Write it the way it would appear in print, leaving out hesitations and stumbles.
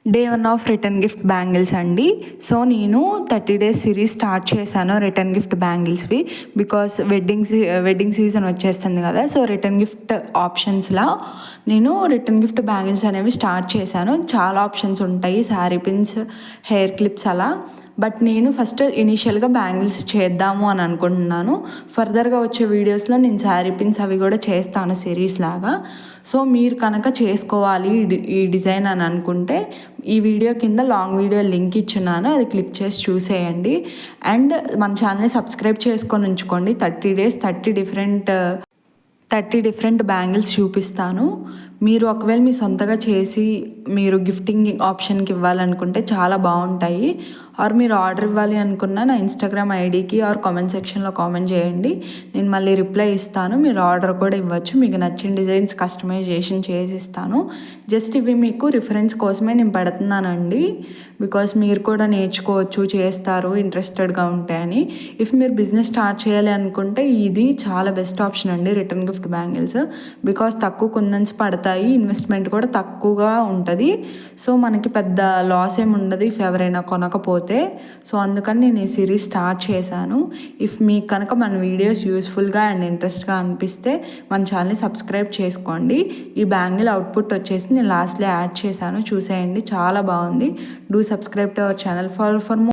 Day 1 of return gift bangles అండి. So నేను 30 days series start చేశాను రిటర్న్ గిఫ్ట్ బ్యాంగిల్స్వి. బికాస్ వెడ్డింగ్ సీజన్ వచ్చేస్తుంది కదా. సో రిటర్న్ గిఫ్ట్ ఆప్షన్స్లో నేను రిటర్న్ గిఫ్ట్ బ్యాంగిల్స్ అనేవి స్టార్ట్ చేశాను. చాలా ఆప్షన్స్ ఉంటాయి, శారీ పిన్స్, హెయిర్ క్లిప్స్ అలా. బట్ నేను ఫస్ట్ ఇనీషియల్గా బ్యాంగిల్స్ చేద్దాము అని అనుకుంటున్నాను. ఫర్దర్గా వచ్చే వీడియోస్లో నేను శారీ పిన్స్ అవి కూడా చేస్తాను సిరీస్ లాగా. సో మీరు కనుక చేసుకోవాలి ఈ డిజైన్ అని అనుకుంటే ఈ వీడియో కింద లాంగ్ వీడియో లింక్ ఇచ్చున్నాను, అది క్లిక్ చేసి చూసేయండి. అండ్ మన ఛానల్ని సబ్స్క్రైబ్ చేసుకొని ఉంచుకోండి. 30 డేస్ 30 డిఫరెంట్ బ్యాంగిల్స్ చూపిస్తాను. మీరు ఒకవేళ మీ సొంతగా చేసి మీరు గిఫ్టింగ్ ఆప్షన్కి ఇవ్వాలనుకుంటే చాలా బాగుంటాయి. ఆర్ మీరు ఆర్డర్ ఇవ్వాలి అనుకున్న నా ఇన్స్టాగ్రామ్ ఐడికి ఆర్ కామెంట్ సెక్షన్లో కామెంట్ చేయండి, నేను మళ్ళీ రిప్లై ఇస్తాను. మీరు ఆర్డర్ కూడా ఇవ్వచ్చు, మీకు నచ్చిన డిజైన్స్ కస్టమైజేషన్ చేసి ఇస్తాను. జస్ట్ ఇవి మీకు రిఫరెన్స్ కోసమే నేను పెడుతున్నానండి. బికాస్ మీరు కూడా నేర్చుకోవచ్చు, చేస్తారు ఇంట్రెస్టెడ్గా ఉంటాయని. ఇఫ్ మీరు బిజినెస్ స్టార్ట్ చేయాలి అనుకుంటే ఇది చాలా బెస్ట్ ఆప్షన్ అండి రిటర్న్ గిఫ్ట్ బ్యాంగిల్స్. బికాస్ తక్కువ కుందన్స్ పడతాయి, ఇన్వెస్ట్మెంట్ కూడా తక్కువగా ఉంటుంది. సో మనకి పెద్ద లాస్ ఏమి ఉండదు ఇఫ్ ఎవరైనా కొనకపోతే. సో అందుకని నేను ఈ సిరీస్ స్టార్ట్ చేశాను. ఇఫ్ మీకు కనుక మన వీడియోస్ యూస్ఫుల్గా అండ్ ఇంట్రెస్ట్గా అనిపిస్తే మన ఛానల్ని సబ్స్క్రైబ్ చేసుకోండి. ఈ బ్యాంగిల్ అవుట్పుట్ వచ్చేసి నేను లాస్ట్లో యాడ్ చేశాను, చూసేయండి, చాలా బాగుంది. Do subscribe to our channel for more.